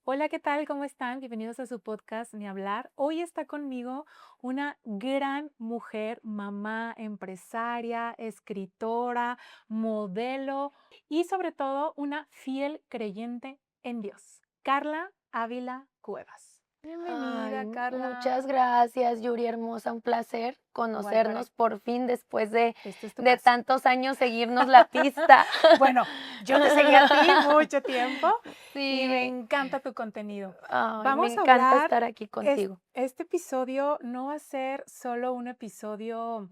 Hola, ¿qué tal? ¿Cómo están? Bienvenidos a su podcast Ni Hablar. Hoy está conmigo una gran mujer, mamá, empresaria, escritora, modelo y sobre todo una fiel creyente en Dios. Carla Ávila Cuevas. Ay, Bienvenida, Carla. muchas gracias, Yuri hermosa, un placer Igual para conocernos por fin después de Este es tu de casa. tantos años seguirnos la pista. Bueno, yo te seguí a ti mucho tiempo y me Sí, encanta tu contenido. ay, me Vamos a encanta hablar, estar aquí contigo. este episodio no va a ser solo un episodio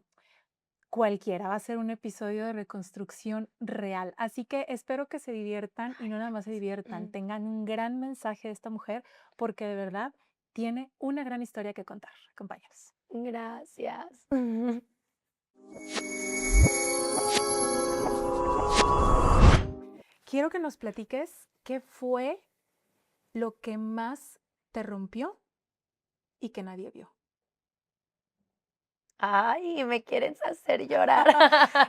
cualquiera, va a ser un episodio de reconstrucción real. Así que espero que se diviertan y no nada más se diviertan, Mm, tengan un gran mensaje de esta mujer porque de verdad tiene una gran historia que contar. Acompáñanos. gracias. Quiero que nos platiques qué fue lo que más te rompió y que nadie vio. Ay, me quieres hacer llorar.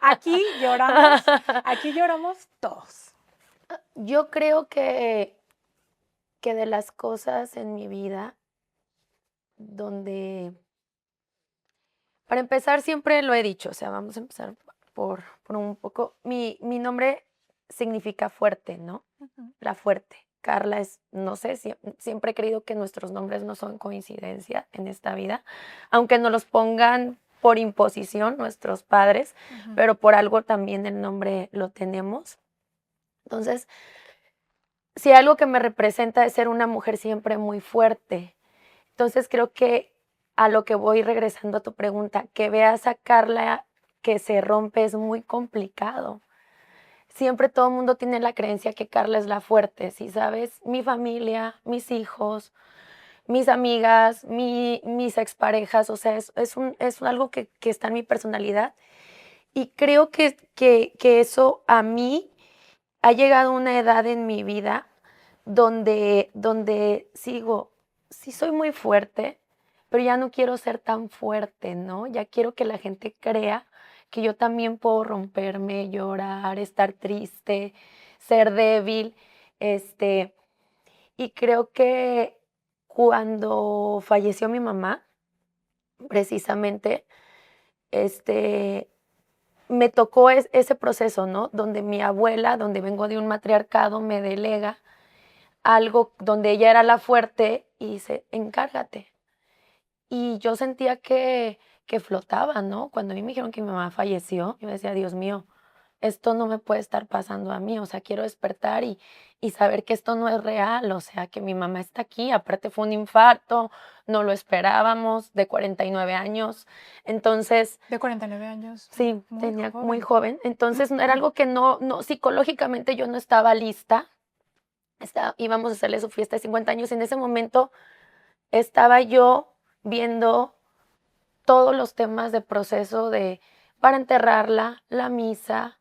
Aquí lloramos, aquí lloramos todos. Yo creo que de las cosas en mi vida donde para empezar, siempre lo he dicho, o sea, vamos a empezar por un poco. Mi nombre significa fuerte, ¿no? Ujú. La fuerte. Carla es, no sé, siempre he creído que nuestros nombres no son coincidencia en esta vida, aunque nos los pongan por imposición nuestros padres, Ujú. pero por algo también el nombre lo tenemos. Entonces, si algo que me representa es ser una mujer siempre muy fuerte. Entonces creo que a lo que voy regresando a tu pregunta, que veas a Carla que se rompe es muy complicado. Siempre todo el mundo tiene la creencia que Carla es la fuerte, ¿sí sabes? Mi familia, mis hijos, mis amigas, mis exparejas, o sea, es algo que está en mi personalidad. Y creo que eso a mí ha llegado una edad en mi vida donde sigo, sí soy muy fuerte, pero ya no quiero ser tan fuerte, ¿no? Ya quiero que la gente crea que yo también puedo romperme, llorar, estar triste, ser débil, este, y creo que cuando falleció mi mamá, precisamente, este, me tocó ese proceso, ¿no? Donde mi abuela, donde vengo de un matriarcado, me delega algo donde ella era la fuerte y dice, encárgate. Y yo sentía que flotaba, ¿no? Cuando a mí me dijeron que mi mamá falleció, yo decía, Dios mío, esto no me puede estar pasando a mí, o sea, quiero despertar y saber que esto no es real, o sea, que mi mamá está aquí, aparte fue un infarto, no lo esperábamos, de 49 años, entonces, De 49 años, sí, muy tenía muy joven. joven, entonces era algo que no, psicológicamente yo no estaba lista, íbamos a hacerle su fiesta de 50 años. En ese momento estaba yo viendo todos los temas de proceso para enterrarla, la misa,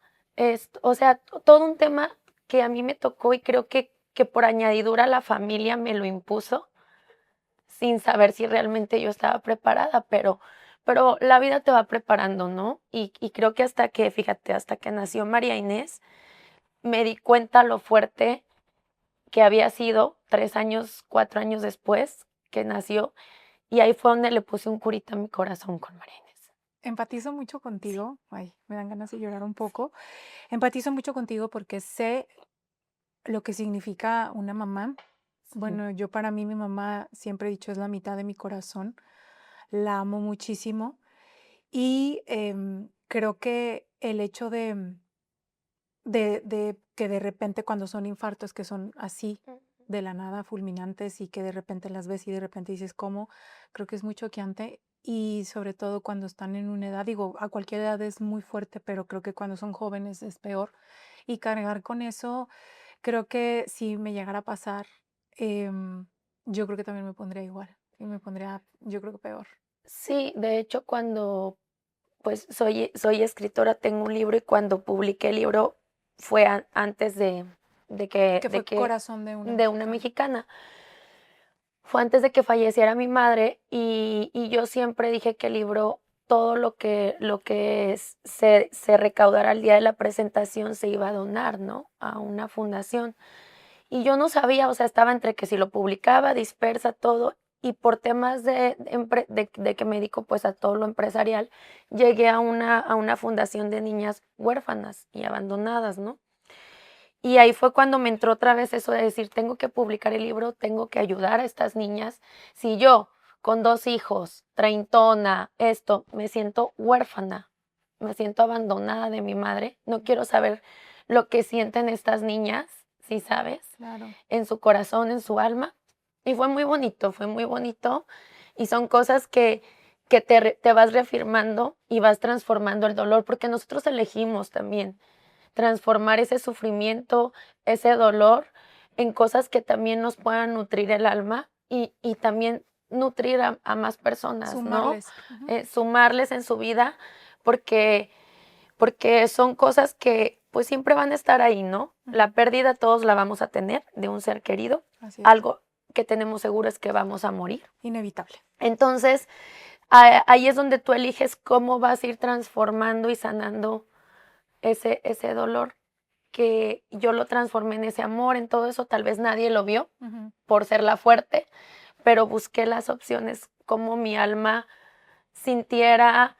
o sea, todo un tema que a mí me tocó y creo que por añadidura la familia me lo impuso sin saber si realmente yo estaba preparada, pero la vida te va preparando, ¿no? Y creo que fíjate, hasta que nació María Inés, me di cuenta lo fuerte que había sido 3 años, 4 años después que nació, y ahí fue donde le puse un curita a mi corazón con María Inés. Empatizo mucho Sí, contigo. Ay, me dan ganas de llorar un poco. Empatizo mucho contigo porque sé lo que significa una mamá. sí. Bueno, yo para mí mi mamá siempre he dicho es la mitad de mi corazón. La amo muchísimo y creo que el hecho de que de repente cuando son infartos que son así Ujú. de la nada, fulminantes y que de repente las ves y de repente dices cómo, creo que es muy choqueante y sobre todo cuando están en una edad, digo, a cualquier edad es muy fuerte, pero creo que cuando son jóvenes es peor y cargar con eso, creo que si me llegara a pasar, yo creo que también me pondría igual y me pondría, yo creo que peor. Sí, de hecho, cuando, pues, soy escritora, tengo un libro, y cuando publiqué el libro fue antes de que Que de fue que corazón de una de una mexicana. mexicana. Fue antes de que falleciera mi madre, y yo siempre dije que el libro, todo lo que se recaudara al día de la presentación se iba a donar, ¿no?, a una fundación. Y yo no sabía, o sea, estaba entre que si lo publicaba, dispersa todo, y por temas de que me dedico pues a todo lo empresarial, llegué a una fundación de niñas huérfanas y abandonadas, ¿no? Y ahí fue cuando me entró otra vez eso de decir, tengo que publicar el libro, tengo que ayudar a estas niñas. Si yo, con 2 hijos, treintona, esto, me siento huérfana, me siento abandonada de mi madre, no quiero saber lo que sienten estas niñas, ¿sí sabes? Claro. En su corazón, en su alma. Y fue muy bonito. Y son cosas que te vas reafirmando y vas transformando el dolor, porque nosotros elegimos también transformar ese sufrimiento, ese dolor en cosas que también nos puedan nutrir el alma y también nutrir a más personas, ¿no? Sumarles. Ujú. Sumarles en su vida porque, porque son cosas que pues siempre van a estar ahí, ¿no? La Ujú. pérdida todos la vamos a tener de un ser querido, Así es. algo que tenemos seguro es que vamos a morir. Inevitable. Entonces, ahí es donde tú eliges cómo vas a ir transformando y sanando ese dolor que yo lo transformé en ese amor, en todo eso, tal vez nadie lo vio Ujú. por ser la fuerte, pero busqué las opciones como mi alma sintiera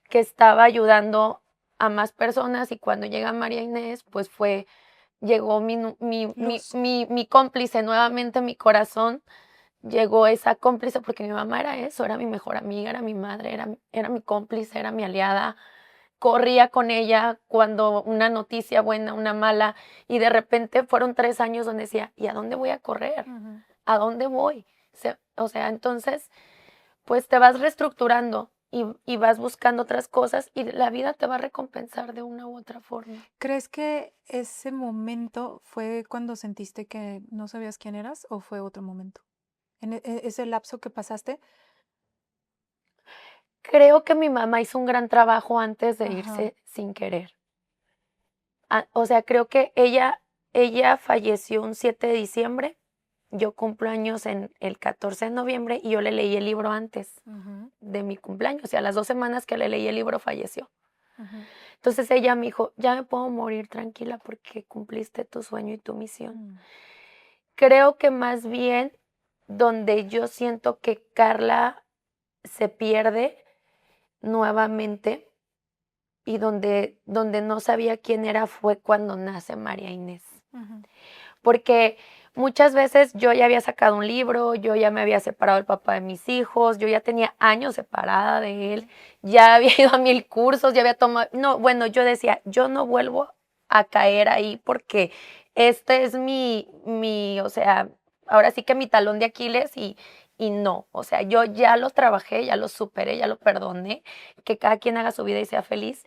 que estaba ayudando a más personas y cuando llega María Inés, pues llegó Luz. mi cómplice nuevamente, mi corazón, llegó esa cómplice porque mi mamá era eso, era mi mejor amiga, era mi madre, era mi cómplice, era mi aliada, corría con ella cuando una noticia buena, una mala, y de repente fueron 3 años donde decía, ¿y a dónde voy a correr? Ujú. ¿A dónde voy? O sea, entonces, pues te vas reestructurando y vas buscando otras cosas y la vida te va a recompensar de una u otra forma. ¿Crees que ese momento fue cuando sentiste que no sabías quién eras o fue otro momento? En ese lapso que pasaste. Creo que mi mamá hizo un gran trabajo antes de Ajá. irse sin querer. O sea, creo que ella falleció un 7 de diciembre. Yo cumplo años en el 14 de noviembre y yo le leí el libro antes Ujú. de mi cumpleaños, y a las 2 semanas que le leí el libro falleció. Ujú. Entonces ella me dijo, ya me puedo morir tranquila porque cumpliste tu sueño y tu misión. Mm. Creo que más bien donde yo siento que Carla se pierde nuevamente y donde no sabía quién era fue cuando nace María Inés. Ujú. Porque muchas veces yo ya había sacado un libro, yo ya me había separado del papá de mis hijos, yo ya tenía años separada de él, ya había ido a 1000 cursos, ya había tomado, no, bueno, yo decía, yo no vuelvo a caer ahí porque este es o sea, ahora sí que mi talón de Aquiles y no, o sea, yo ya lo trabajé, ya lo superé, ya lo perdoné, que cada quien haga su vida y sea feliz.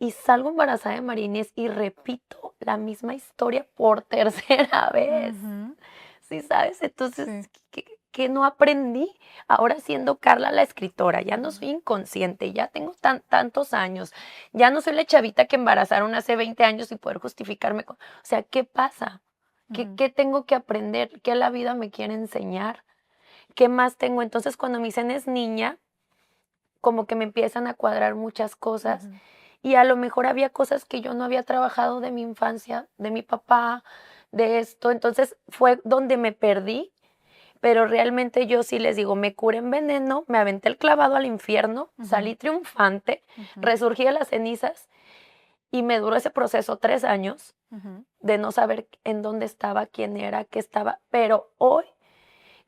Y salgo embarazada de María Inés y repito la misma historia por tercera vez, Ujú. ¿sí sabes? Entonces, Sí. ¿qué no aprendí? Ahora siendo Carla la escritora, ya no Ujú. soy inconsciente, ya tengo tantos años, ya no soy la chavita que embarazaron hace 20 años y poder justificarme o sea, ¿qué pasa? Ujú. ¿Qué tengo que aprender? ¿Qué la vida me quiere enseñar? ¿Qué más tengo? Entonces, cuando me dicen es niña, como que me empiezan a cuadrar muchas cosas Ujú. y a lo mejor había cosas que yo no había trabajado de mi infancia, de mi papá, de esto. Entonces fue donde me perdí, pero realmente yo sí les digo, me curé en veneno, me aventé el clavado al infierno, Ujú. salí triunfante, Ujú. resurgí de las cenizas y me duró ese proceso 3 años Ujú. de no saber en dónde estaba, quién era, qué estaba. Pero hoy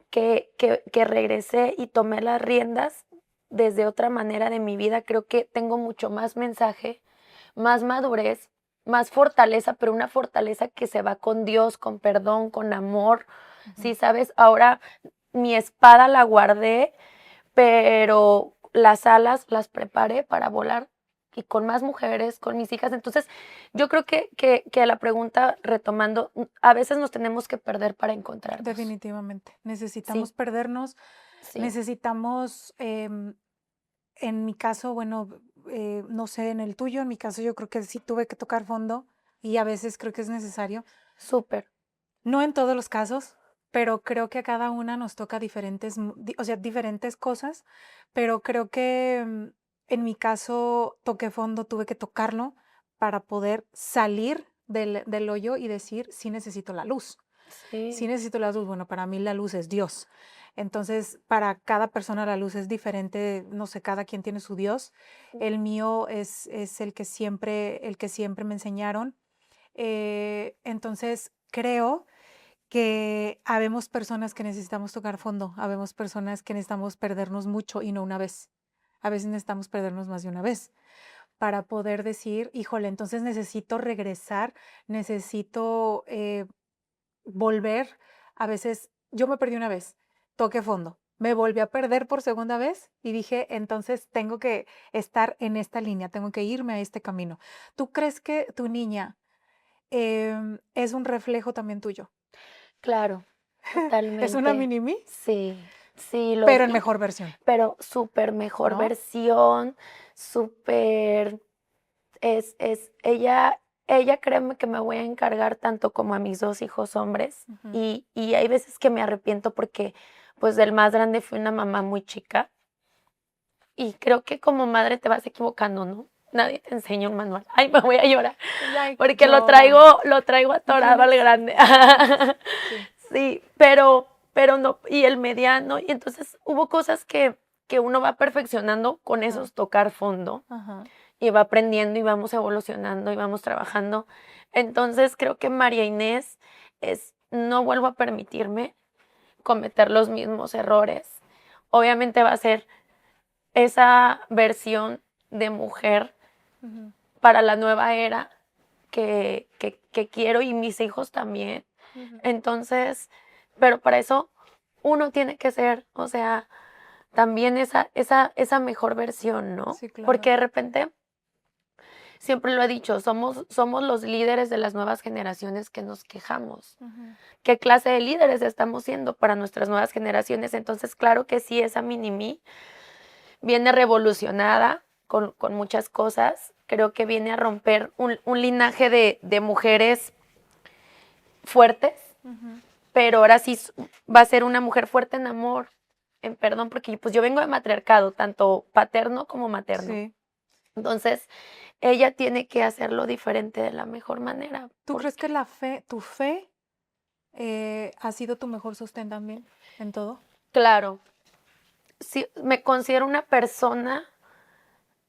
que regresé y tomé las riendas desde otra manera de mi vida, creo que tengo mucho más mensaje, más madurez, más fortaleza, pero una fortaleza que se va con Dios, con perdón, con amor. Ujú. Sí, sabes, ahora mi espada la guardé, pero las alas las preparé para volar y con más mujeres, con mis hijas. Entonces, yo creo que la pregunta, retomando, a veces nos tenemos que perder para encontrarnos. Definitivamente. Necesitamos Sí, perdernos, sí, necesitamos, en mi caso, bueno, no sé, en el tuyo, en mi caso yo creo que sí tuve que tocar fondo y a veces creo que es necesario. súper. No en todos los casos, pero creo que a cada una nos toca diferentes, o sea, diferentes cosas, pero creo que en mi caso toqué fondo, tuve que tocarlo para poder salir del hoyo y decir, sí necesito la luz. Sí Sí, necesito la luz, bueno, para mí la luz es Dios. Entonces, para cada persona la luz es diferente, no sé, cada quien tiene su Dios. El mío es el que siempre me enseñaron. Entonces, creo que habemos personas que necesitamos tocar fondo, habemos personas que necesitamos perdernos mucho y no una vez. A veces necesitamos perdernos más de una vez para poder decir, híjole, entonces necesito regresar, necesito volver. A veces yo me perdí una vez, toqué fondo, me volví a perder por segunda vez y dije, entonces tengo que estar en esta línea, tengo que irme a este camino. ¿Tú crees que tu niña es un reflejo también tuyo? claro, ¿Es una totalmente. mini mí? Sí, sí, lo Pero en y mejor versión, pero súper mejor ¿no? versión, súper ella créeme que me voy a encargar tanto como a mis 2 hijos hombres, Ujú. y hay veces que me arrepiento porque, pues, del más grande fui una mamá muy chica, y creo que como madre te vas equivocando, ¿no? Nadie te enseña un manual. Ay, me voy a llorar, Ay, porque lo llora. traigo lo traigo ¿Y atorado al tienes? grande. Sí. Sí, pero no, y el mediano, y entonces hubo cosas que uno va perfeccionando con Ajá, esos tocar fondo, ajá. y va aprendiendo, y vamos evolucionando, y vamos trabajando. Entonces, creo que María Inés no vuelvo a permitirme cometer los mismos errores. Obviamente va a ser esa versión de mujer Ujú, para la nueva era que quiero y mis hijos también. ujú. Entonces, pero para eso uno tiene que ser, o sea, también esa mejor versión, ¿no? Sí, Porque claro. de repente, siempre lo he dicho, somos los líderes de las nuevas generaciones que nos quejamos. Ujú, ¿Qué clase de líderes estamos siendo para nuestras nuevas generaciones? Entonces, claro que sí, esa mini mí viene revolucionada con muchas cosas. Creo que viene a romper un linaje de mujeres fuertes, ujú. pero ahora sí va a ser una mujer fuerte en amor, en perdón, porque pues yo vengo de matriarcado, tanto paterno como materno. Sí. Entonces, ella tiene que hacerlo diferente de la mejor manera, ¿Tú crees porque, que tu fe, ha sido tu mejor sostén también en todo? claro, sí, me considero una persona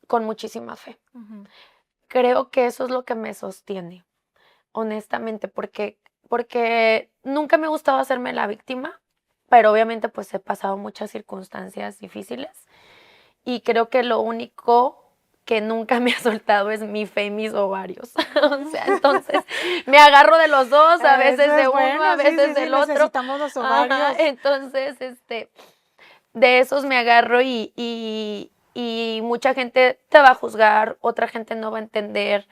con muchísima fe. Ujú, Creo que eso es lo que me sostiene, honestamente, porque nunca me ha gustado hacerme la víctima, pero obviamente pues he pasado muchas circunstancias difíciles y creo que lo único que nunca me ha soltado es mi fe y mis ovarios. O sea, entonces me agarro de los 2, a Eso veces de es uno, a bueno, sí, sí, veces sí, del otro. necesitamos los Ajá, ovarios. entonces, de esos me agarro y mucha gente te va a juzgar, otra gente no va a entender.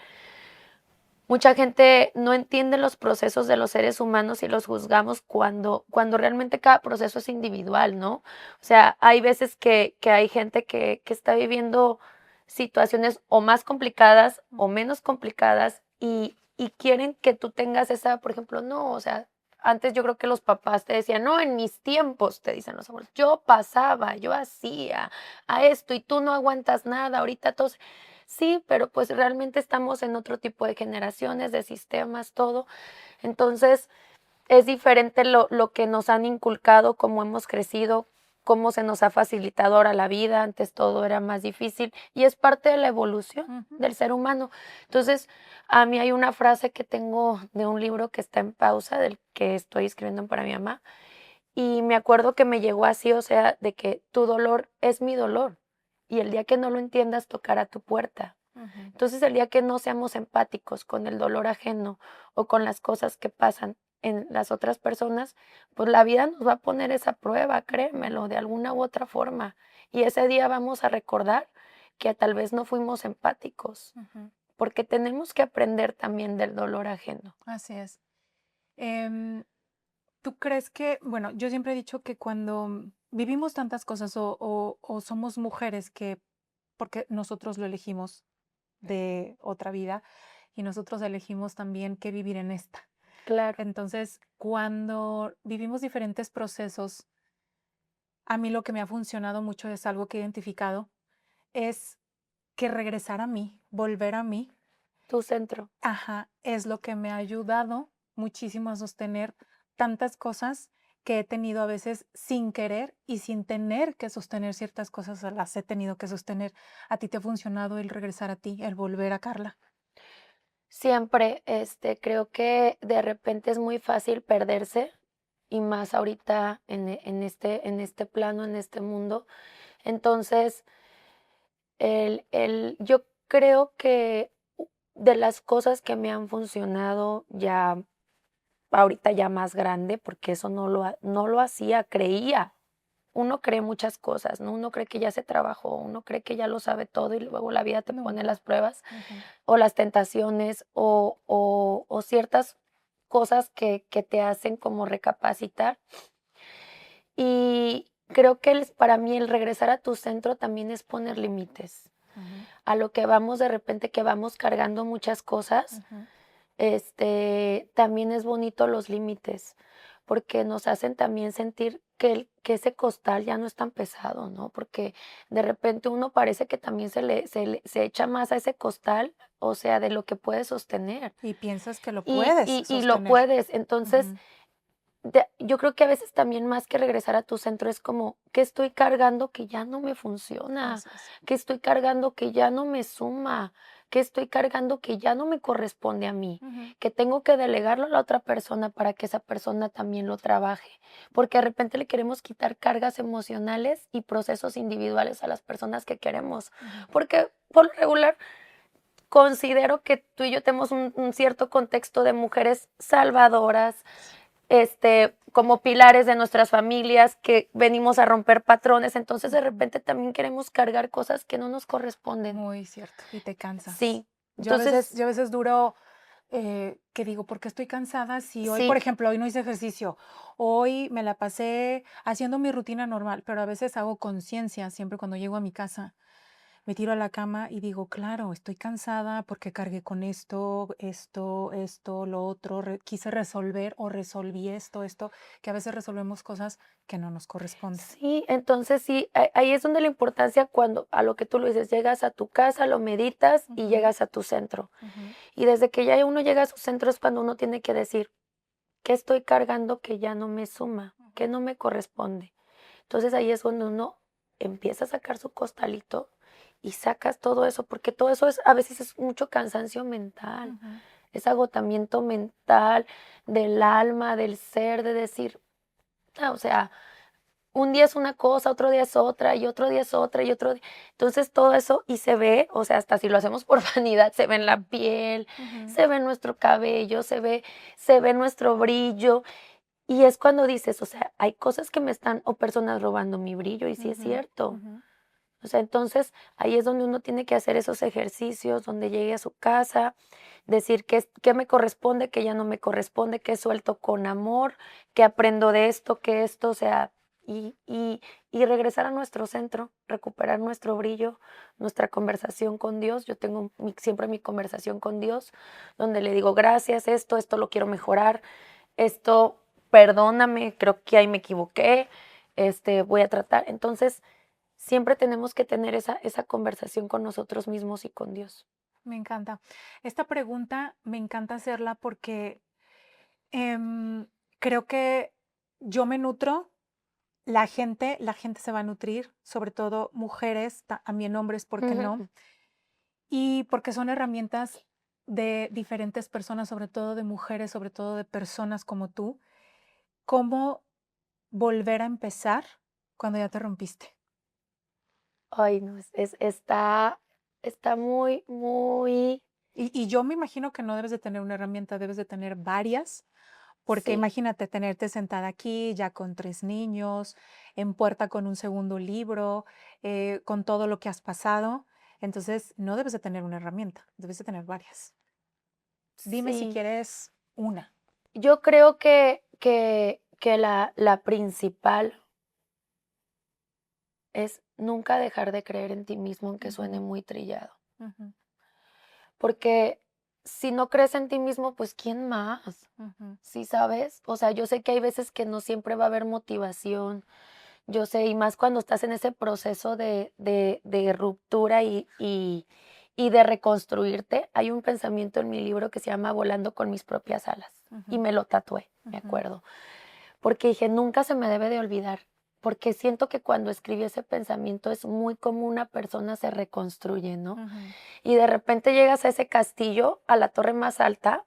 Mucha gente no entiende los procesos de los seres humanos y los juzgamos cuando realmente cada proceso es individual, ¿no? O sea, hay veces que hay gente que está viviendo situaciones o más complicadas o Ujú, menos complicadas y quieren que tú tengas esa, por ejemplo, no, o sea, antes yo creo que los papás te decían, no, en mis tiempos, te dicen los abuelos, yo pasaba, yo hacía a esto y tú no aguantas nada, ahorita todos. Sí, pero pues realmente estamos en otro tipo de generaciones, de sistemas, todo. Entonces, es diferente lo que nos han inculcado, cómo hemos crecido, cómo se nos ha facilitado ahora la vida. Antes todo era más difícil y es parte de la evolución ujú. del ser humano. Entonces, a mí hay una frase que tengo de un libro que está en pausa, del que estoy escribiendo para mi mamá, y me acuerdo que me llegó así, o sea, de que tu dolor es mi dolor y el día que no lo entiendas tocará tu puerta. Ujú. Entonces, el día que no seamos empáticos con el dolor ajeno o con las cosas que pasan en las otras personas, pues la vida nos va a poner esa prueba, Ujú, créemelo, de alguna u otra forma. Y ese día vamos a recordar que tal vez no fuimos empáticos, ujú. porque tenemos que aprender también del dolor ajeno. Así es. Em, ¿Tú crees que, bueno, yo siempre he dicho que cuando vivimos tantas cosas o somos mujeres que, porque nosotros lo elegimos de otra vida y nosotros elegimos también que vivir en esta. Claro. Entonces, cuando vivimos diferentes procesos, a mí lo que me ha funcionado mucho es algo que he identificado, es que regresar a mí, volver a mí, Tu centro. ajá, es lo que me ha ayudado muchísimo a sostener tantas cosas que he tenido a veces sin querer y sin tener que sostener ciertas cosas, las he tenido que sostener. ¿A ti te ha funcionado el regresar a ti, el volver a Carla? Siempre, creo que de repente es muy fácil perderse y más ahorita en este plano, en este mundo. Entonces, yo creo que de las cosas que me han funcionado ya ahorita ya más grande, porque eso no lo hacía, creía. Uno cree muchas cosas, ¿no? Uno cree que ya se trabajó, uno cree que ya lo sabe todo y luego la vida te pone las Nunca. pruebas Ujú. o las tentaciones o ciertas cosas que te hacen como recapacitar. Y creo que para mí el regresar a tu centro también es poner límites. Ujú, A lo que vamos de repente que vamos cargando muchas cosas, ujú. también es bonito los límites, porque nos hacen también sentir que ese costal ya no es tan pesado, ¿no? Porque de repente uno parece que también se echa más a ese costal, o sea, de lo que puede sostener. Y piensas que lo Y, puedes y, y lo sostener. puedes. Entonces, Ujú. yo creo que a veces también más que regresar a tu centro es como, ¿qué estoy cargando que ya no me funciona? Así es. ¿Qué estoy cargando que ya no me suma? ¿Qué estoy cargando que ya no me corresponde a mí? Ujú. Que tengo que delegarlo a la otra persona para que esa persona también lo trabaje. Porque de repente le queremos quitar cargas emocionales y procesos individuales a las personas que queremos. Ujú. Porque por lo regular considero que tú y yo tenemos un cierto contexto de mujeres salvadoras, como pilares de nuestras familias, que venimos a romper patrones, entonces de Ujú. repente también queremos cargar cosas que no nos corresponden. Muy cierto. Y te cansas. Sí, entonces, Yo a veces duro, que digo, ¿por qué estoy cansada? Si hoy, por sí, ejemplo, hoy no hice ejercicio, hoy me la pasé haciendo mi rutina normal, pero a veces hago conciencia siempre cuando llego a mi casa. Me tiro a la cama y digo, claro, estoy cansada porque cargué con esto, lo otro, quise resolver o resolví esto, que a veces resolvemos cosas que no nos corresponden. sí, entonces sí, ahí es donde la importancia cuando a lo que tú lo dices, llegas a tu casa, lo meditas y Ujú, llegas a tu centro. ujú, Y desde que ya uno llega a su centro es cuando uno tiene que decir, ¿qué estoy cargando que ya no me suma? ujú, ¿Qué no me corresponde? Entonces ahí es cuando uno empieza a sacar su costalito y sacas todo eso, porque todo eso a veces es mucho cansancio mental, ujú. es agotamiento mental del alma, del ser, de decir, o sea, un día es una cosa, otro día es otra, y otro día es otra, y otro día. Entonces todo eso, y se ve, o sea, hasta si lo hacemos por vanidad, se ve en la piel, Ujú, se ve en nuestro cabello, se ve en nuestro brillo, y es cuando dices, o sea, hay cosas que me están, o personas robando mi brillo, y sí es ujú, cierto. ujú, O sea, entonces ahí es donde uno tiene que hacer esos ejercicios, donde llegue a su casa, decir qué me corresponde, qué ya no me corresponde, qué suelto con amor, qué aprendo de esto, qué esto, o sea, y regresar a nuestro centro, recuperar nuestro brillo, nuestra conversación con Dios. Yo tengo siempre mi conversación con Dios, donde le digo, gracias, esto lo quiero mejorar, esto, perdóname, creo que ahí me equivoqué, voy a tratar. Entonces, siempre tenemos que tener esa conversación con nosotros mismos y con Dios. me encanta. Esta pregunta me encanta hacerla porque em, creo que yo me nutro, la gente se va a nutrir, sobre todo mujeres, también hombres, ¿por qué no? Ujú. Y porque son herramientas de diferentes personas, sobre todo de mujeres, sobre todo de personas como tú. ¿Cómo volver a empezar cuando ya te rompiste? Ay, no, está muy, muy, Y yo me imagino que no debes de tener una herramienta, debes de tener varias, porque sí, imagínate tenerte sentada aquí ya con 3 niños, en puerta con un segundo libro, con todo lo que has pasado. Entonces, no debes de tener una herramienta, debes de tener varias. Dime si sí. quieres una. Yo creo que la principal es nunca dejar de creer en ti mismo, aunque suene Ujú, muy trillado. ujú, Porque si no crees en ti mismo, pues ¿quién más? ujú. ¿Sí sabes? O sea, yo sé que hay veces que no siempre va a haber motivación. Yo sé, y más cuando estás en ese proceso de ruptura y de reconstruirte, hay un pensamiento en mi libro que se llama Volando con mis propias alas. y me lo tatué, me acuerdo. Porque dije, nunca se me debe de olvidar, porque siento que cuando escribí ese pensamiento es muy como una persona se reconstruye, ¿no? Y de repente llegas a ese castillo, a la torre más alta,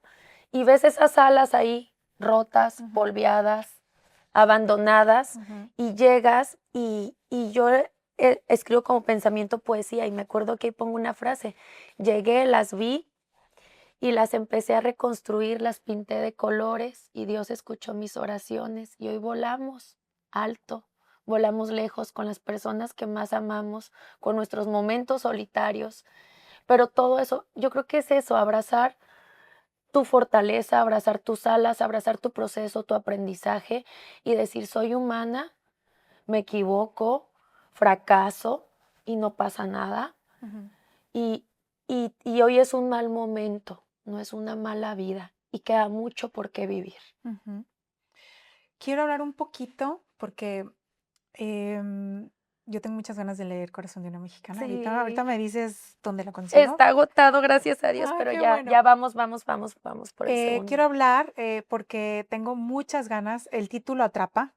y ves esas alas ahí rotas, polveadas, abandonadas, y llegas y yo escribo como pensamiento poesía y me acuerdo que ahí pongo una frase, llegué, las vi y las empecé a reconstruir, las pinté de colores y Dios escuchó mis oraciones y hoy volamos alto, volamos lejos con las personas que más amamos, con nuestros momentos solitarios, pero todo eso, yo creo que es eso, abrazar tu fortaleza, abrazar tus alas, abrazar tu proceso, tu aprendizaje y decir, soy humana, me equivoco, fracaso y no pasa nada. Y, y hoy es un mal momento, no es una mala vida y queda mucho por qué vivir. Quiero hablar un poquito porque em, yo tengo muchas ganas de leer Corazón de una Mexicana. Ahorita Sí, me dices dónde la consigo. está agotado, gracias a Dios, Ah, pero qué ya, bueno. ya vamos por el segundo. Quiero hablar porque tengo muchas ganas. El título atrapa,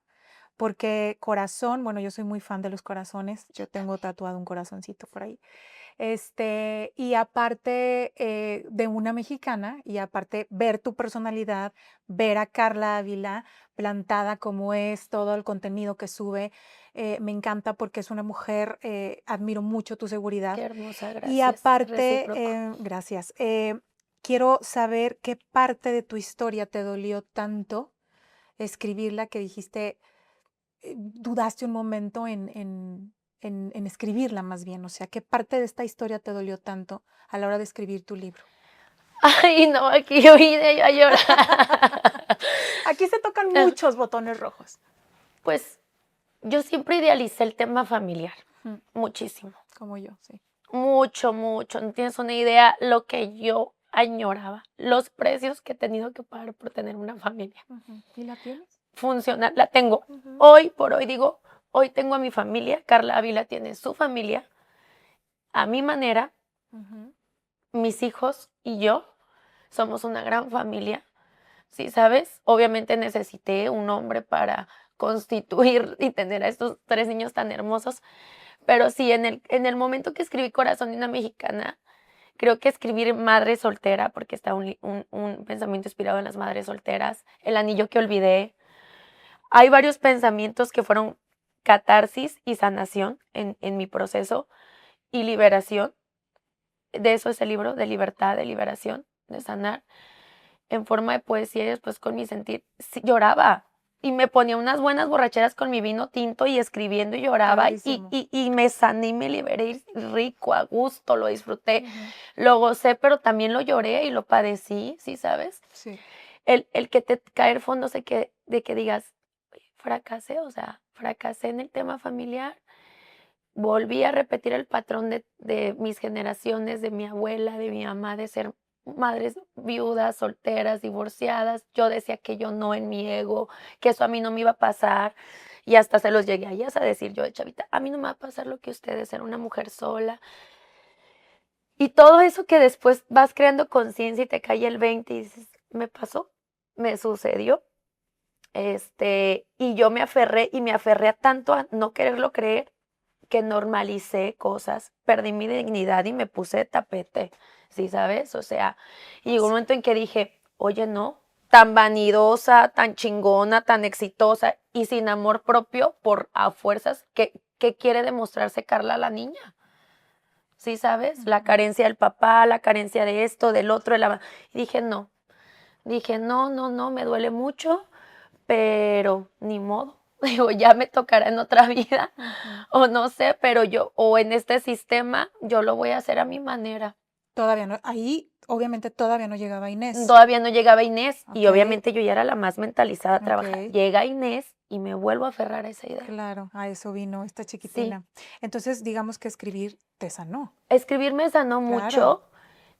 porque corazón, bueno, yo soy muy fan de los corazones. Yo tengo tatuado un corazoncito por ahí. Y aparte de una mexicana, y aparte ver tu personalidad, ver a Carla Ávila plantada como es, todo el contenido que sube, me encanta porque es una mujer, admiro mucho tu seguridad. Qué hermosa, Y gracias, aparte, recíproco. gracias, quiero saber qué parte de tu historia te dolió tanto escribirla que dijiste, dudaste un momento en escribirla más bien, o sea, ¿qué parte de esta historia te dolió tanto a la hora de escribir tu libro? Ay, no, aquí yo vine a llorar. Aquí se tocan muchos botones rojos. Pues yo siempre idealicé el tema familiar, muchísimo. Como yo, sí. Mucho, mucho. No tienes una idea lo que yo añoraba, los precios que he tenido que pagar por tener una familia. ¿Y la tienes? Funcional, la tengo. Hoy por hoy digo, hoy tengo a mi familia, Carla Ávila tiene su familia, a mi manera, mis hijos y yo somos una gran familia. ¿Sí sabes? Obviamente necesité un hombre para constituir y tener a estos 3 niños tan hermosos, pero sí, en el momento que escribí Corazón de una Mexicana, creo que escribir madre soltera, porque está un pensamiento inspirado en las madres solteras, el anillo que olvidé. Hay varios pensamientos que fueron catarsis y sanación en mi proceso y liberación. De eso es el libro, de libertad, de liberación, de sanar, en forma de poesía y después con mi sentir. Sí, lloraba y me ponía unas buenas borracheras con mi vino tinto y escribiendo y lloraba Padrísimo. y me sané y me liberé rico, a gusto, lo disfruté, lo gocé, pero también lo lloré y lo padecí, ¿sí sabes? Sí. El que te cae el fondo de que digas, fracasé, o sea, fracasé en el tema familiar, volví a repetir el patrón de mis generaciones, de mi abuela, de mi mamá, de ser madres viudas, solteras, divorciadas. Yo decía que yo no en mi ego, que eso a mí no me iba a pasar. Y hasta se los llegué a ellas a decir yo de chavita, a mí no me va a pasar lo que ustedes, ser una mujer sola. Y todo eso que después vas creando conciencia y te cae el 20 y dices, me pasó, me sucedió. Y yo me aferré a tanto a no quererlo creer que normalicé cosas, perdí mi dignidad y me puse de tapete, ¿sí sabes? O sea, y llegó un momento en que dije, oye, no, tan vanidosa, tan chingona, tan exitosa y sin amor propio por a fuerzas, ¿qué quiere demostrarse Carla la niña? ¿Sí sabes? La carencia del papá, la carencia de esto, del otro, y dije, no, no, me duele mucho, pero ni modo. Digo, ya me tocará en otra vida, o no sé, pero yo, o en este sistema, yo lo voy a hacer a mi manera. Todavía no, ahí obviamente todavía no llegaba Inés. Todavía no llegaba Inés y Ok, obviamente yo ya era la más mentalizada a trabajar. ok. Llega Inés y me vuelvo a aferrar a esa idea. Claro, a eso vino esta Sí, chiquitina. Entonces, digamos que escribir te sanó. escribir me sanó Claro. mucho,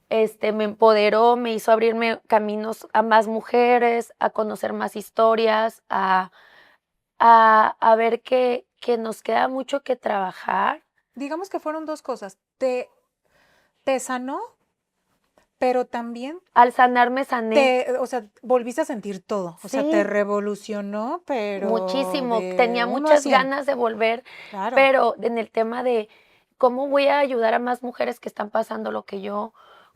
me empoderó, me hizo abrirme caminos a más mujeres, a conocer más historias, a ver que nos queda mucho que trabajar. Digamos que fueron dos cosas. Te sanó, pero también Al sanarme, sané. o sea, volviste a sentir todo, o sea, te Sí, revolucionó, pero muchísimo. de Tenía 1 a muchas 100, ganas de volver, claro. pero en el tema de cómo voy a ayudar a más mujeres que están pasando lo que yo,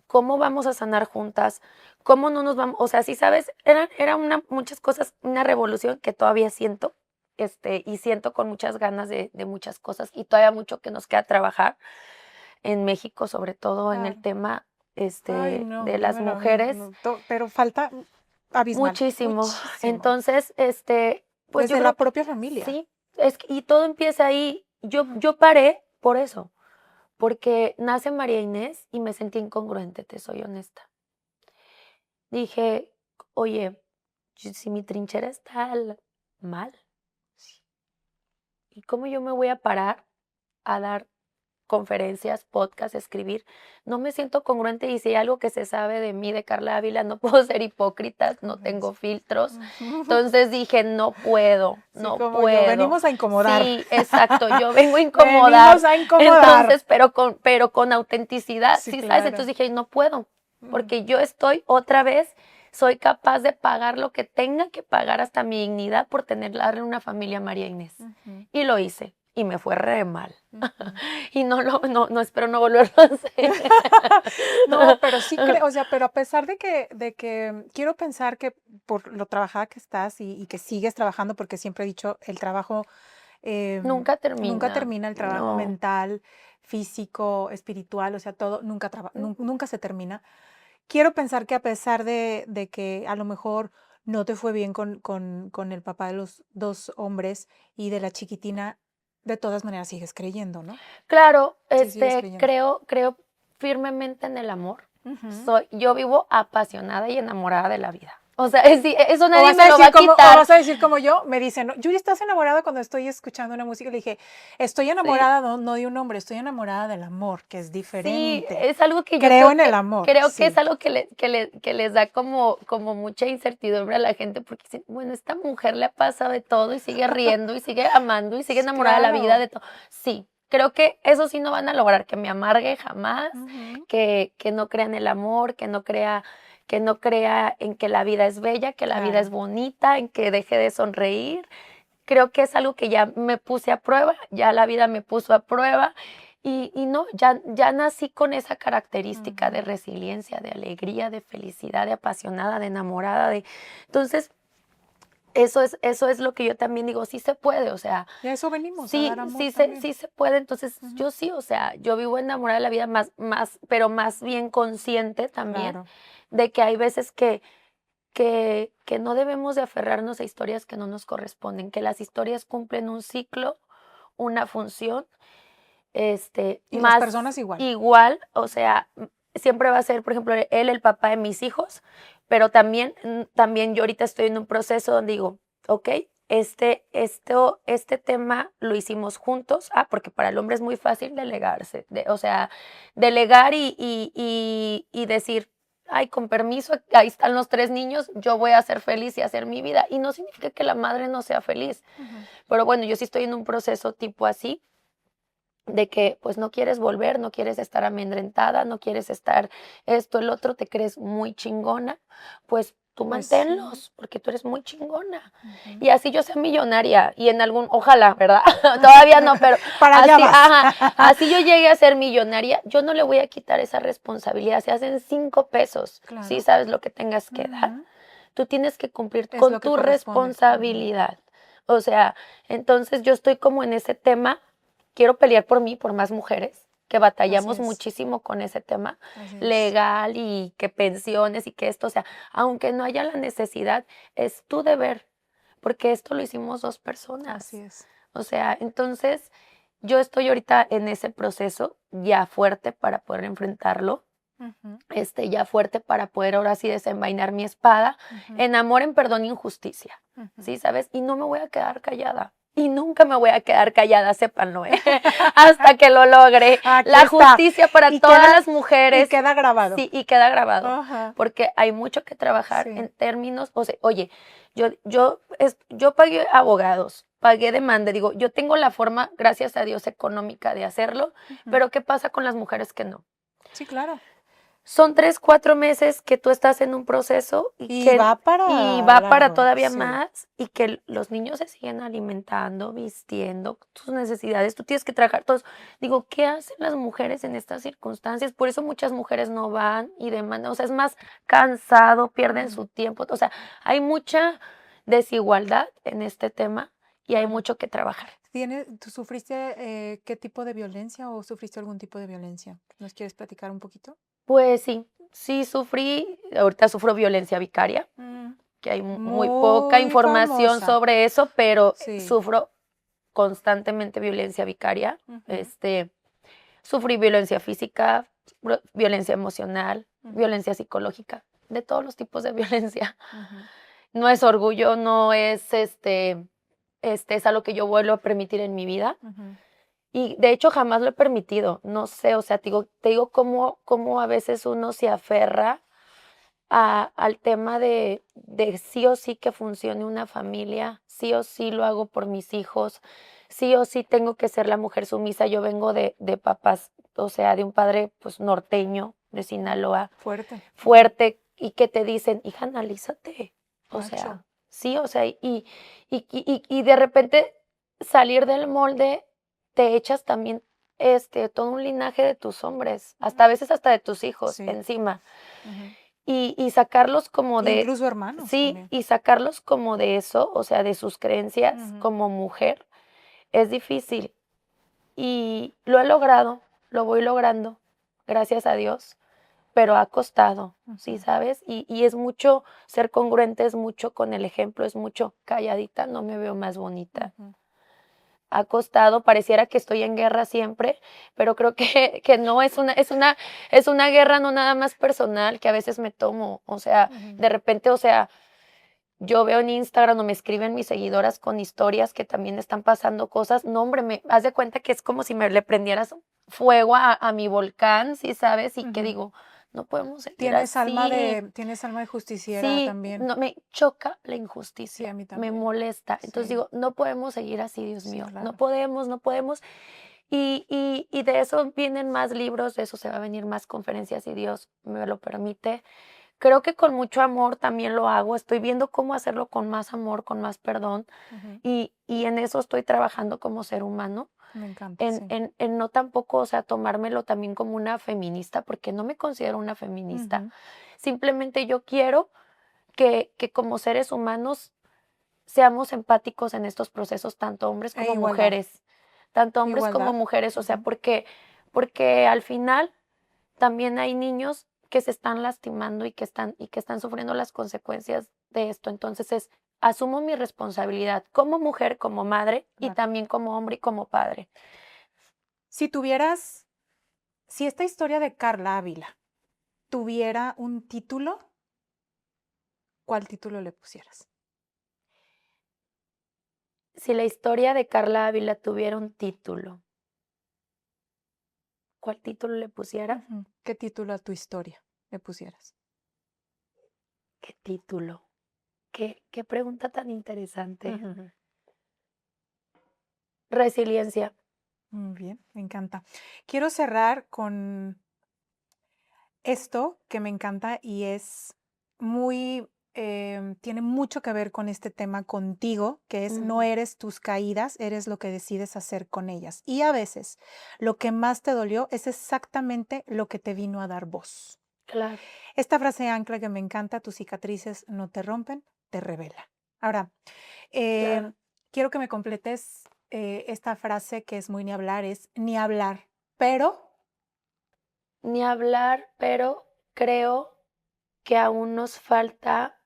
cómo vamos a sanar juntas, cómo no nos vamos, o sea, sí sabes, era muchas cosas, una revolución que todavía siento, y siento con muchas ganas de muchas cosas y todavía mucho que nos queda trabajar en México, sobre todo en el Claro. tema, Ay, no, de las mujeres. pero falta abismal, Muchísimo. muchísimo, Entonces, pues yo desde la creo que propia familia. sí, y todo empieza ahí. Yo paré por eso, porque nace María Inés y me sentí incongruente, te soy honesta. Dije, oye, si mi trinchera está mal, ¿y cómo yo me voy a parar a dar conferencias, podcasts, escribir? No me siento congruente y si hay algo que se sabe de mí, de Carla Ávila, no puedo ser hipócrita, no tengo filtros. Entonces dije, no puedo, Sí, no como yo, puedo. venimos a incomodar. Sí, exacto, yo vengo a incomodar. Venimos a incomodar. Entonces, pero con autenticidad, Sí, sí, ¿sabes? claro. Entonces dije, no puedo, Mm, porque yo estoy otra vez, soy capaz de pagar lo que tenga que pagar hasta mi dignidad por darle una familia a María Inés. ujú, Y lo hice, y me fue re mal. ujú. Y no espero no volverlo a hacer. No, pero sí creo, o sea, pero a pesar de que quiero pensar que por lo trabajada que estás y que sigues trabajando, porque siempre he dicho, el trabajo Nunca nunca termina, termina, el trabajo no. mental, físico, espiritual, o sea, todo Ujú. nunca se termina. Quiero pensar que a pesar de que a lo mejor no te fue bien con el papá de los 2 hombres y de la chiquitina, de todas maneras sigues creyendo, ¿no? Claro, Sí, sigues creyendo. creo firmemente en el amor. Ujú. Yo vivo apasionada y enamorada de la vida. O sea, sí, eso O nadie vas me a lo va decir a como o quitar. vas a decir como yo, me dicen: "No, Yuri, ¿estás enamorada?". Cuando estoy escuchando una música, le dije: "Estoy Sí. enamorada no de un hombre, estoy enamorada del amor, que es Sí, diferente". es algo que yo Creo creo en el amor, es sí. algo que les da como mucha incertidumbre a la gente, porque dicen, bueno, esta mujer le ha pasado de todo y sigue riendo y sigue amando y sigue enamorada de la vida, Claro. de todo. Sí, creo que eso sí no van a lograr, que me amargue jamás, Ujú, que no crea en el amor, que no crea en que la vida es bella, que la vida es claro. bonita, en que deje de sonreír. Creo que es algo que ya me puse a prueba, ya la vida me puso a prueba y no, ya nací con esa característica de Ujú. resiliencia, de alegría, de felicidad, de apasionada, de enamorada, entonces, eso es lo que yo también digo, sí se puede, o sea, Y a eso venimos, a dar amor también. sí se puede, entonces, Ujú. yo sí, o sea, yo vivo enamorada de la vida pero más bien consciente también Claro. de que hay veces que no debemos de aferrarnos a historias que no nos corresponden, que las historias cumplen un ciclo, una función, Y las más personas igual. igual, o sea, siempre va a ser, por ejemplo, él el papá de mis hijos, pero también yo ahorita estoy en un proceso donde digo, ok, este tema lo hicimos juntos, porque para el hombre es muy fácil delegarse, o sea, delegar y decir, ay, con permiso, ahí están los 3 niños, yo voy a ser feliz y hacer mi vida, y no significa que la madre no sea feliz, Ujú. pero bueno, yo sí estoy en un proceso tipo así, de que pues no quieres volver, no quieres estar amedrentada, no quieres estar esto, el otro, te crees muy chingona, pues tú Pues sí. manténlos, porque tú eres muy chingona. Ujú. Y así yo sea millonaria y en ojalá, ¿verdad? Todavía no, pero Para allá así, vas. ajá, así yo llegué a ser millonaria, yo no le voy a quitar esa responsabilidad, se hacen 5 pesos, sí Claro. sabes lo que tengas que dar, Ujú. tú tienes que cumplir Es con lo que tu corresponde. Ujú. responsabilidad. O sea, entonces yo estoy como en ese tema, quiero pelear por mí, por más mujeres, que Así batallamos es, muchísimo con ese tema así es. legal y que pensiones y que esto, o sea, aunque no haya la necesidad, es tu deber, porque esto lo hicimos 2 personas. Así es. O sea, entonces yo estoy ahorita en ese proceso ya fuerte para poder enfrentarlo, Ujú, ya fuerte para poder ahora sí desenvainar mi espada ujú, en amor, en perdón y en justicia, ujú. ¿sí sabes? Y no me voy a quedar callada. Y nunca me voy a quedar callada, sépanlo, ¿eh? Hasta que lo logre. Aquí La está. justicia para Y todas queda, las y mujeres, queda grabado. sí, y queda grabado, Ajá. porque hay mucho que trabajar en Sí. términos, o sea, oye, yo pagué abogados, pagué demanda, digo, yo tengo la forma, gracias a Dios, económica de hacerlo, Ujú. pero ¿qué pasa con las mujeres que no? Sí, claro. son 3, 4 meses que tú estás en un proceso Y va y para va para largo, todavía sí. más y que los niños se siguen alimentando, vistiendo, sus necesidades, tú tienes que trabajar todos. Digo, ¿qué hacen las mujeres en estas circunstancias? Por eso muchas mujeres no van y demandan, o sea, es más cansado, pierden Ujú, su tiempo, o sea, hay mucha desigualdad en este tema y hay claro. mucho que trabajar. ¿Tú sufriste qué tipo de violencia o sufriste algún tipo de violencia? ¿Nos quieres platicar un poquito? Pues sí, sí sufrí, ahorita sufro violencia vicaria. Mm, Que hay muy poca muy información famosa, sobre eso, pero sí. sufro constantemente violencia vicaria. Ujú, Sufrí violencia física, violencia emocional, ujú, violencia psicológica, de todos los tipos de violencia. ujú, No es orgullo, no es es algo que yo vuelvo a permitir en mi vida. ujú. Y de hecho jamás lo he permitido. No sé, o sea, te digo cómo a veces uno se aferra al tema de sí o sí que funcione una familia, sí o sí lo hago por mis hijos, sí o sí tengo que ser la mujer sumisa. Yo vengo de papás, o sea, de un padre pues norteño, de Sinaloa, Fuerte, ujú, fuerte, y que te dicen, hija, analízate. O macho. sea, sí, o sea, y de repente salir del molde, te echas también todo un linaje de tus hombres, hasta a Mm, veces hasta de tus hijos sí, encima. ujú. Y sacarlos como de Incluso hermanos sí, también. y sacarlos como de eso, o sea, de sus creencias Ujú, como mujer, es difícil. Y lo he logrado, lo voy logrando, gracias a Dios, pero ha costado, ¿sí ujú, sabes? Y es mucho ser congruente, es mucho con el ejemplo, es mucho calladita, no me veo más bonita. ujú, Ha costado, pareciera que estoy en guerra siempre, pero creo que no, es una guerra no nada más personal que a veces me tomo, o sea, ujú. de repente, o sea, yo veo en Instagram o me escriben mis seguidoras con historias que también están pasando cosas, no hombre, me haz de cuenta que es como si me le prendieras fuego a mi volcán, ¿sí sabes? Y que Ujú. digo, no podemos seguir así. Tienes alma de justiciera Sí, también. no, me choca la Sí, a injusticia, mí me también. molesta. Entonces Sí, digo, no podemos seguir así, Dios sí, mío, no claro. podemos, no podemos. Y de eso vienen más libros, de eso se va a venir más conferencias si Dios me lo permite. Creo que con mucho amor también lo hago, estoy viendo cómo hacerlo con más amor, con más perdón, Ujú. y en eso estoy trabajando como ser humano, Me encanta, en, sí. en, en no tampoco, o sea, tomármelo también como una feminista, porque no me considero una feminista. Ujú. Simplemente yo quiero que como seres humanos seamos empáticos en estos procesos, E igualdad. tanto hombres como Igualdad. mujeres, o sea, Ujú, porque al final también hay niños que se están lastimando y que están sufriendo las consecuencias de esto. Entonces asumo mi responsabilidad como mujer, como madre y claro. también como hombre y como padre. Si tuvieras, si esta historia de Carla Ávila tuviera un título, ¿cuál título le pusieras? Si la historia de Carla Ávila tuviera un título, ¿cuál título le pusiera? Ujú. ¿Qué título a tu historia le pusieras? ¿Qué título? ¿Qué pregunta tan interesante? Ujú. Resiliencia. Muy bien, me encanta. Quiero cerrar con esto que me encanta y es muy, tiene mucho que ver con este tema contigo, que es no Ujú, eres tus caídas, eres lo que decides hacer con ellas. Y a veces lo que más te dolió es exactamente lo que te vino a dar voz. claro, Esta frase ancla que me encanta, tus cicatrices no te rompen, te revela. Ahora, claro. quiero que me completes esta frase que es muy ni hablar, es ni hablar, pero... Ni hablar, pero creo que aún nos falta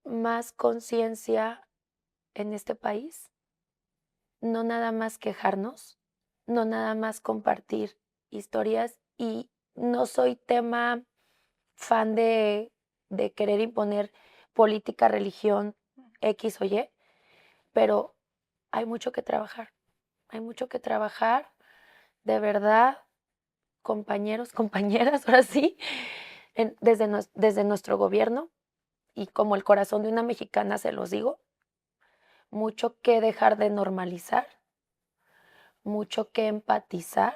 más conciencia en este país, no nada más quejarnos, no nada más compartir historias y no soy tema fan de querer imponer política, religión, X o Y, pero hay mucho que trabajar, hay mucho que trabajar, de verdad, compañeros, compañeras, ahora sí, desde nuestro gobierno y como el corazón de una mexicana se los digo, mucho que dejar de normalizar, mucho que empatizar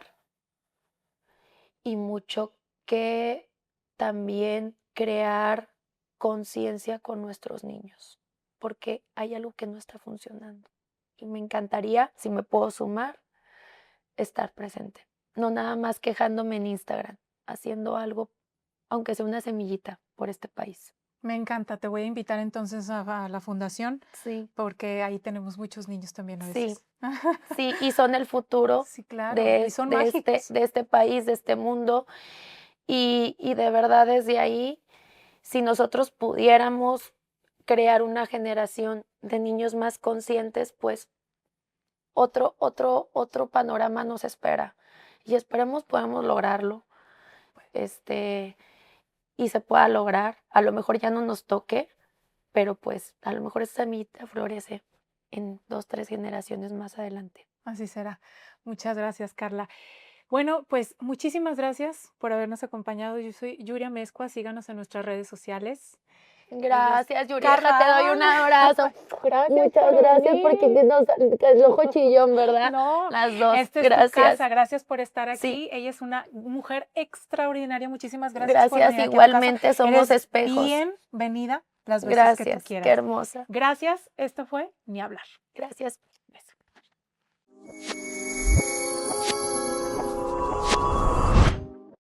y mucho que también crear conciencia con nuestros niños, porque hay algo que no está funcionando. Y me encantaría, si me puedo sumar, estar presente. No nada más quejándome en Instagram, haciendo algo, aunque sea una semillita, por este país. Me encanta, te voy a invitar entonces a la fundación, Sí, porque ahí tenemos muchos niños también a sí, veces. sí, y son el futuro Sí, claro, y son mágicos. de este país, de este mundo. Y de verdad desde ahí, si nosotros pudiéramos crear una generación de niños más conscientes, pues otro panorama nos espera. Y esperemos podamos lograrlo, este, y se pueda lograr. A lo mejor ya no nos toque, pero pues a lo mejor esa semillita florece en 2, 3 generaciones más adelante. Así será. Muchas gracias, Carla. Bueno, pues muchísimas gracias por habernos acompañado. Yo soy Yuria Mezcua, síganos en nuestras redes sociales. Ella es Gracias, Yurieja, te doy Carla. un abrazo. Gracias Muchas por gracias porque venir. que el ojo chillón, ¿verdad? No, Las dos, esta es tu casa. gracias. Gracias por estar Sí, aquí. Ella es una mujer extraordinaria. Muchísimas gracias por gracias. venir aquí a tu casa. Igualmente somos Eres espejos. bienvenida las veces que tú Gracias, qué quieras. hermosa. Gracias. Esto fue Ni hablar. Gracias.